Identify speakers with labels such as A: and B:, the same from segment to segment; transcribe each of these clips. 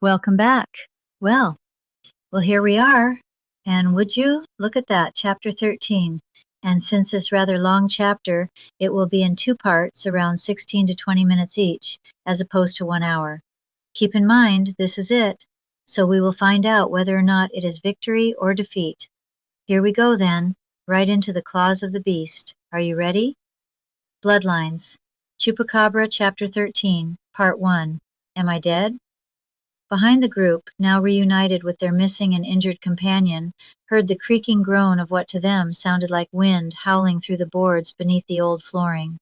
A: Welcome back. Well, well, here we are. And would you look at that, chapter 13. And since this rather long chapter, it will be in two parts, around 16 to 20 minutes each, as opposed to 1 hour. Keep in mind, this is it. So we will find out whether or not it is victory or defeat. Here we go then, right into the claws of the beast. Are you ready? Bloodlines. Chupacabra, chapter 13, part 1. Am I dead? Behind the group, now reunited with their missing and injured companion, heard the creaking groan of what to them sounded like wind howling through the boards beneath the old flooring.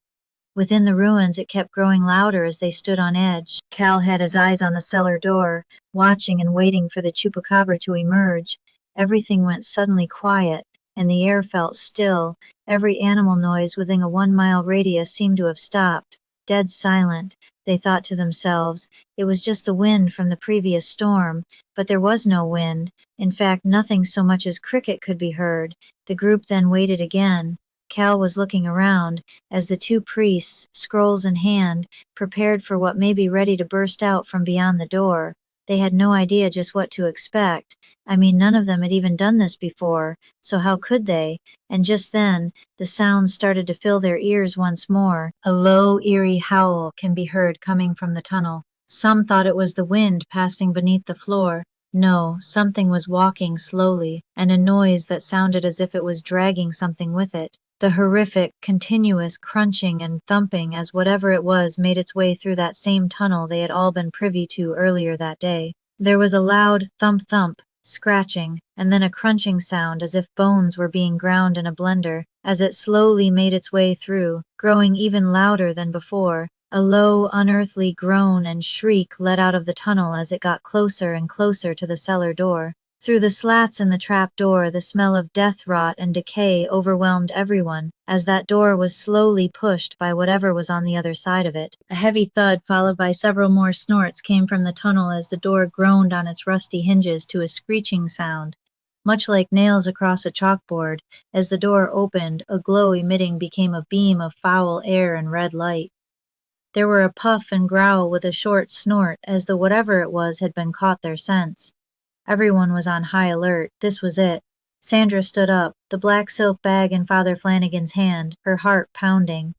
A: Within the ruins it kept growing louder as they stood on edge. Cal had his eyes on the cellar door, watching and waiting for the chupacabra to emerge. Everything went suddenly quiet, and the air felt still. Every animal noise within a 1-mile radius seemed to have stopped. Dead silent, they thought to themselves. It was just the wind from the previous storm, but there was no wind. In fact, nothing so much as cricket could be heard. The group then waited again. Cal was looking around, as the two priests, scrolls in hand, prepared for what may be ready to burst out from beyond the door. They had no idea just what to expect. I mean, none of them had even done this before, so how could they? And just then, the sounds started to fill their ears once more. A low, eerie howl can be heard coming from the tunnel. Some thought it was the wind passing beneath the floor. No, something was walking slowly, and a noise that sounded as if it was dragging something with it. The horrific, continuous crunching and thumping as whatever it was made its way through that same tunnel they had all been privy to earlier that day. There was a loud thump-thump, scratching, and then a crunching sound as if bones were being ground in a blender, as it slowly made its way through, growing even louder than before. A low, unearthly groan and shriek let out of the tunnel as it got closer and closer to the cellar door. Through the slats in the trap door, the smell of death rot and decay overwhelmed everyone, as that door was slowly pushed by whatever was on the other side of it. A heavy thud followed by several more snorts came from the tunnel as the door groaned on its rusty hinges to a screeching sound, much like nails across a chalkboard. As the door opened, a glow emitting became a beam of foul air and red light. There were a puff and growl with a short snort, as though whatever it was had been caught their scents. Everyone was on high alert. This was it. Sandra stood up, the black silk bag in Father Flanagan's hand, her heart pounding.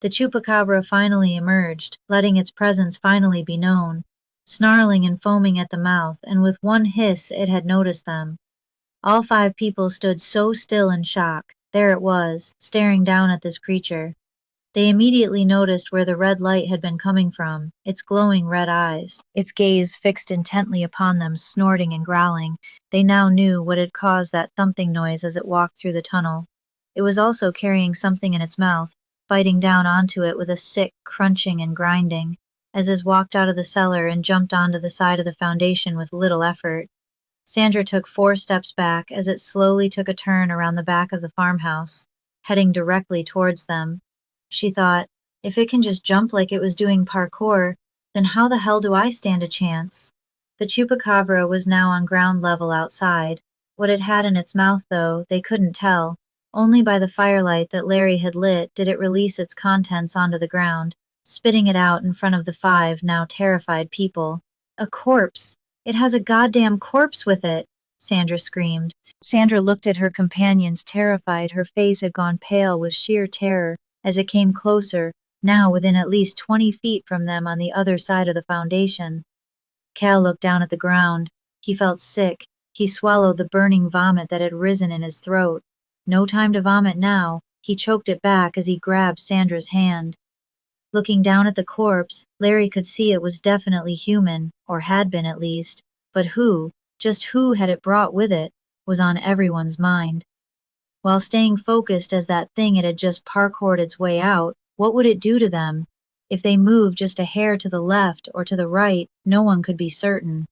A: The chupacabra finally emerged, letting its presence finally be known. Snarling and foaming at the mouth, and with one hiss it had noticed them. All 5 people stood so still in shock. There it was, staring down at this creature. They immediately noticed where the red light had been coming from, its glowing red eyes, its gaze fixed intently upon them, snorting and growling. They now knew what had caused that thumping noise as it walked through the tunnel. It was also carrying something in its mouth, biting down onto it with a sick crunching and grinding, as it walked out of the cellar and jumped onto the side of the foundation with little effort. Sandra took 4 steps back as it slowly took a turn around the back of the farmhouse, heading directly towards them. She thought, if it can just jump like it was doing parkour, then how the hell do I stand a chance? The chupacabra was now on ground level outside. What it had in its mouth, though, they couldn't tell. Only by the firelight that Larry had lit did it release its contents onto the ground, spitting it out in front of the 5 now terrified people. A corpse! It has a goddamn corpse with it! Sandra screamed. Sandra looked at her companions, terrified. Her face had gone pale with sheer terror as it came closer, now within at least 20 feet from them on the other side of the foundation. Cal looked down at the ground. He felt sick. He swallowed the burning vomit that had risen in his throat. No time to vomit now. He choked it back as he grabbed Sandra's hand. Looking down at the corpse, Larry could see it was definitely human, or had been at least. But who, just who had it brought with it, was on everyone's mind. While staying focused as that thing it had just parkoured its way out, what would it do to them? If they moved just a hair to the left or to the right, no one could be certain.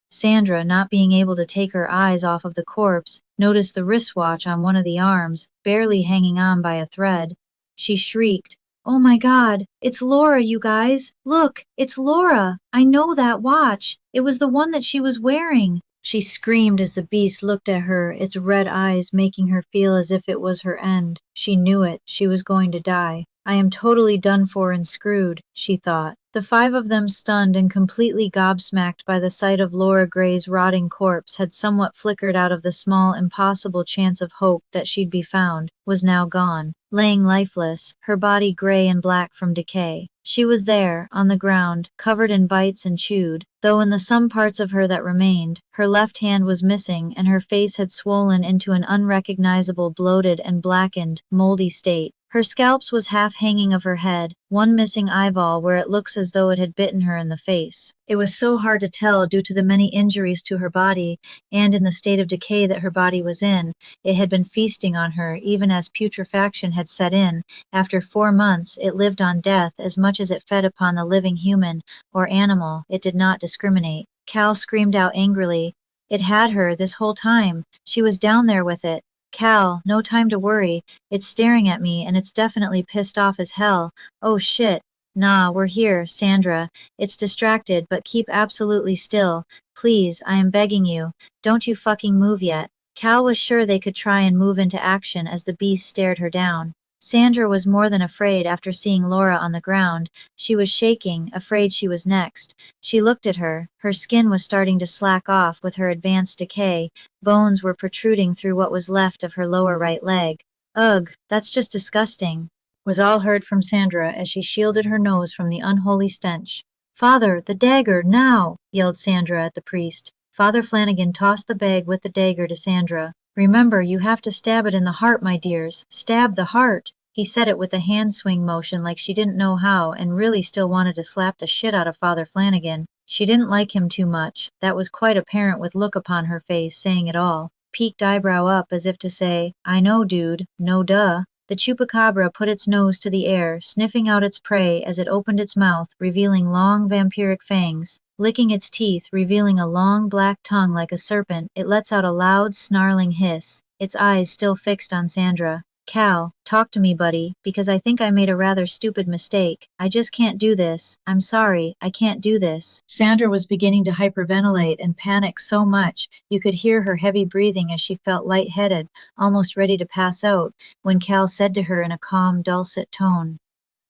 A: Sandra, not being able to take her eyes off of the corpse, noticed the wristwatch on one of the arms, barely hanging on by a thread. She shrieked, "Oh my God, it's Laura, you guys! Look, it's Laura! I know that watch! It was the one that she was wearing!" She screamed as the beast looked at her, its red eyes making her feel as if it was her end. She knew it. She was going to die. I am totally done for and screwed, she thought. The five of them, stunned and completely gobsmacked by the sight of Laura Gray's rotting corpse, had somewhat flickered out of the small, impossible chance of hope that she'd be found, was now gone, laying lifeless, her body gray and black from decay. She was there, on the ground, covered in bites and chewed, though in the some parts of her that remained, her left hand was missing and her face had swollen into an unrecognizable bloated and blackened, moldy state. Her scalp was half hanging of her head, one missing eyeball where it looks as though it had bitten her in the face. It was so hard to tell due to the many injuries to her body, and in the state of decay that her body was in. It had been feasting on her, even as putrefaction had set in. After 4 months, it lived on death as much as it fed upon the living human or animal. It did not discriminate. Cal screamed out angrily. It had her this whole time. She was down there with it. Cal, no time to worry. It's staring at me and it's definitely pissed off as hell. Oh shit. Nah, we're here, Sandra. It's distracted, but keep absolutely still. Please, I am begging you. Don't you fucking move yet. Cal was sure they could try and move into action as the beast stared her down. Sandra was more than afraid after seeing Laura on the ground. She was shaking, afraid she was next. She looked at her. Her skin was starting to slack off with her advanced decay. Bones were protruding through what was left of her lower right leg. Ugh, that's just disgusting, was all heard from Sandra as she shielded her nose from the unholy stench. Father, the dagger, now! Yelled Sandra at the priest. Father Flanagan tossed the bag with the dagger to Sandra. Remember, you have to stab it in the heart, my dears. Stab the heart. He said it with a hand swing motion like she didn't know how and really still wanted to slap the shit out of Father Flanagan. She didn't like him too much. That was quite apparent with look upon her face saying it all. Peaked eyebrow up as if to say, I know, dude. No duh. The Chupacabra put its nose to the air, sniffing out its prey as it opened its mouth, revealing long vampiric fangs. Licking its teeth, revealing a long black tongue like a serpent, it lets out a loud, snarling hiss, its eyes still fixed on Sandra. Cal, talk to me, buddy, because I think I made a rather stupid mistake. I just can't do this. I'm sorry, I can't do this. Sandra was beginning to hyperventilate and panic so much you could hear her heavy breathing as she felt lightheaded, almost ready to pass out, when Cal said to her in a calm, dulcet tone,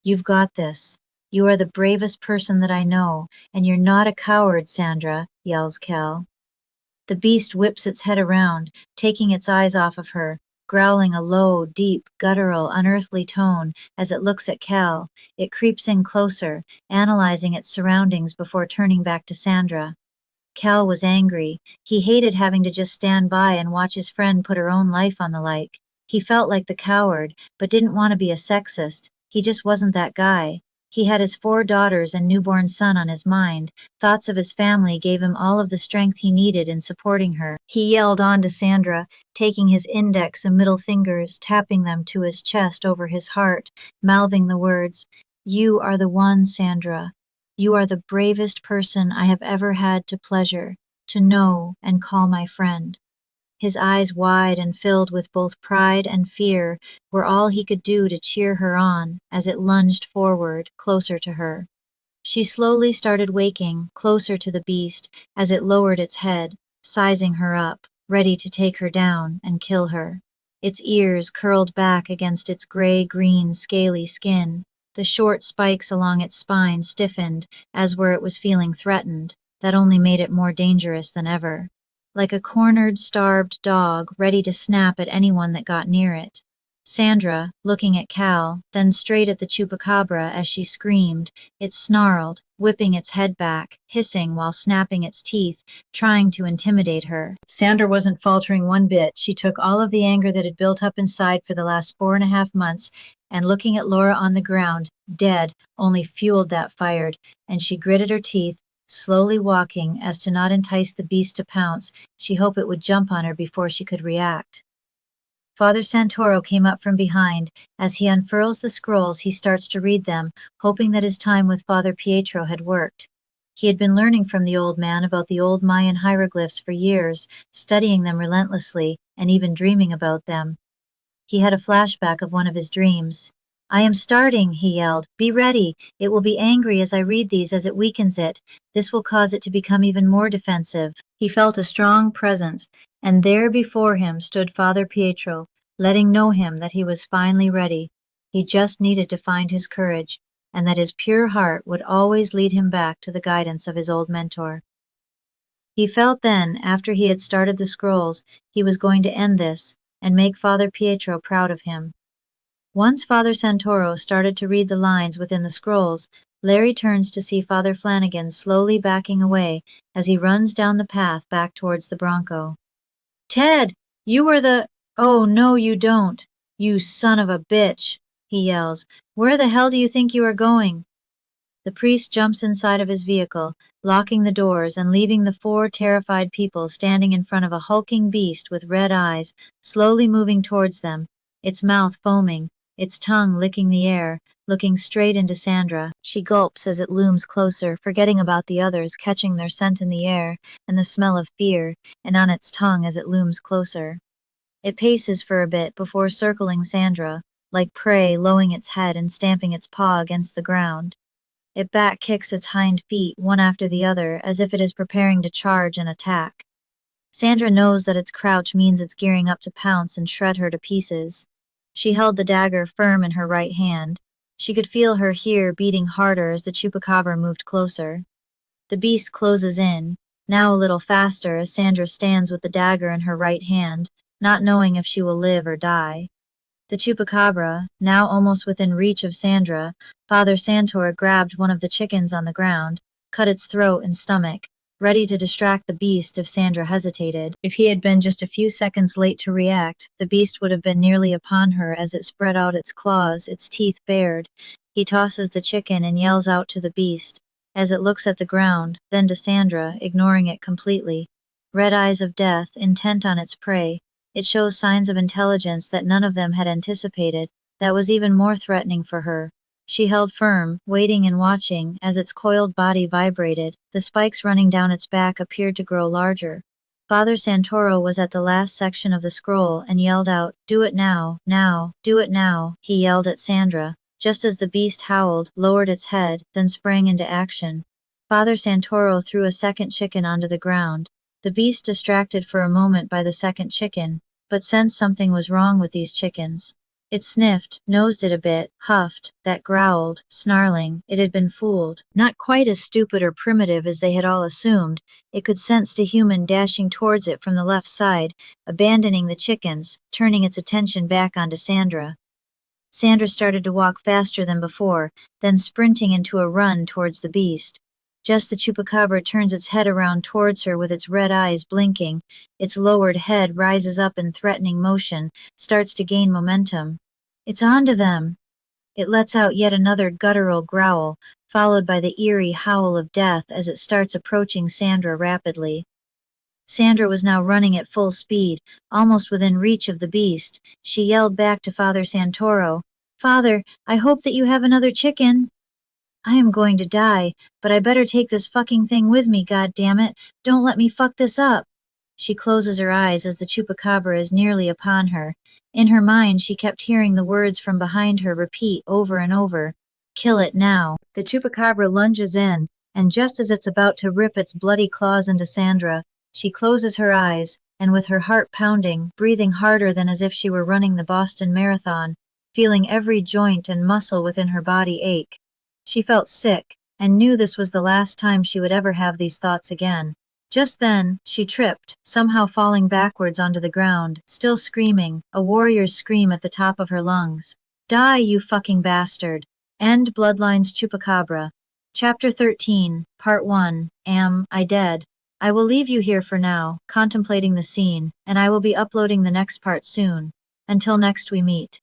A: You've got this. You are the bravest person that I know, and you're not a coward, Sandra, yells Cal. The beast whips its head around, taking its eyes off of her, growling a low, deep, guttural, unearthly tone as it looks at Cal. It creeps in closer, analyzing its surroundings before turning back to Sandra. Cal was angry. He hated having to just stand by and watch his friend put her own life on the like. He felt like the coward, but didn't want to be a sexist. He just wasn't that guy. He had his 4 daughters and newborn son on his mind. Thoughts of his family gave him all of the strength he needed in supporting her. He yelled on to Sandra, taking his index and middle fingers, tapping them to his chest over his heart, mouthing the words, You are the one, Sandra. You are the bravest person I have ever had to pleasure, to know and call my friend. His eyes wide and filled with both pride and fear were all he could do to cheer her on as it lunged forward, closer to her. She slowly started waking, closer to the beast, as it lowered its head, sizing her up, ready to take her down and kill her. Its ears curled back against its gray-green, scaly skin. The short spikes along its spine stiffened, as where it was feeling threatened. That only made it more dangerous than ever. Like a cornered, starved dog, ready to snap at anyone that got near it. Sandra, looking at Cal, then straight at the Chupacabra as she screamed, it snarled, whipping its head back, hissing while snapping its teeth, trying to intimidate her. Sandra wasn't faltering one bit. She took all of the anger that had built up inside for the last 4.5 months, and looking at Laura on the ground, dead, only fueled that fire, and she gritted her teeth, slowly walking as to not entice the beast to pounce. She hoped it would jump on her before she could react. Father Santoro came up from behind. As he unfurls the scrolls, he starts to read them, hoping that his time with Father Pietro had worked. He had been learning from the old man about the old Mayan hieroglyphs for years, studying them relentlessly, and even dreaming about them. He had a flashback of one of his dreams. I am starting, he yelled. Be ready. It will be angry as I read these as it weakens it. This will cause it to become even more defensive. He felt a strong presence, and there before him stood Father Pietro, letting know him that he was finally ready. He just needed to find his courage. and that his pure heart would always lead him back to the guidance of his old mentor. He felt then, after he had started the scrolls, he was going to end this, and make Father Pietro proud of him. Once Father Santoro started to read the lines within the scrolls, Larry turns to see Father Flanagan slowly backing away as he runs down the path back towards the Bronco. "Ted, you were the— Oh, no, you don't. You son of a bitch," he yells. "Where the hell do you think you are going?" The priest jumps inside of his vehicle, locking the doors and leaving the four terrified people standing in front of a hulking beast with red eyes, slowly moving towards them, its mouth foaming, its tongue licking the air, looking straight into Sandra. She gulps as it looms closer, forgetting about the others, catching their scent in the air and the smell of fear, and on its tongue as it looms closer. It paces for a bit before circling Sandra, like prey, lowering its head and stamping its paw against the ground. It back kicks its hind feet one after the other as if it is preparing to charge and attack. Sandra knows that its crouch means it's gearing up to pounce and shred her to pieces. She held the dagger firm in her right hand. She could feel her here beating harder as the Chupacabra moved closer. The beast closes in, now a little faster as Sandra stands with the dagger in her right hand, not knowing if she will live or die. The Chupacabra, now almost within reach of Sandra, Father Santoro grabbed one of the chickens on the ground, cut its throat and stomach, ready to distract the beast if Sandra hesitated. If he had been just a few seconds late to react, the beast would have been nearly upon her as it spread out its claws, its teeth bared. He tosses the chicken and yells out to the beast, as it looks at the ground, then to Sandra, ignoring it completely. Red eyes of death, intent on its prey. It shows signs of intelligence that none of them had anticipated, that was even more threatening for her. She held firm, waiting and watching, as its coiled body vibrated. The spikes running down its back appeared to grow larger. Father Santoro was at the last section of the scroll and yelled out, "Do it now, now, do it now," he yelled at Sandra, just as the beast howled, lowered its head, then sprang into action. Father Santoro threw a second chicken onto the ground. The beast distracted for a moment by the second chicken, but sensed something was wrong with these chickens. It sniffed, nosed it a bit, huffed, that growled, snarling. It had been fooled. Not quite as stupid or primitive as they had all assumed, it could sense a human dashing towards it from the left side, abandoning the chickens, turning its attention back onto Sandra. Sandra started to walk faster than before, then sprinting into a run towards the beast. Just the Chupacabra turns its head around towards her with its red eyes blinking, its lowered head rises up in threatening motion, starts to gain momentum. It's onto them! It lets out yet another guttural growl, followed by the eerie howl of death as it starts approaching Sandra rapidly. Sandra was now running at full speed, almost within reach of the beast. She yelled back to Father Santoro, "Father, I hope that you have another chicken." "I am going to die, but I better take this fucking thing with me, goddammit. Don't let me fuck this up." She closes her eyes as the Chupacabra is nearly upon her. In her mind she kept hearing the words from behind her repeat over and over, "Kill it now." The Chupacabra lunges in, and just as it's about to rip its bloody claws into Sandra, she closes her eyes, and with her heart pounding, breathing harder than as if she were running the Boston Marathon, feeling every joint and muscle within her body ache. She felt sick, and knew this was the last time she would ever have these thoughts again. Just then, she tripped, somehow falling backwards onto the ground, still screaming, a warrior's scream at the top of her lungs. "Die, you fucking bastard!" End Bloodlines Chupacabra. Chapter 13, Part 1, Am I Dead? I will leave you here for now, contemplating the scene, and I will be uploading the next part soon. Until next we meet.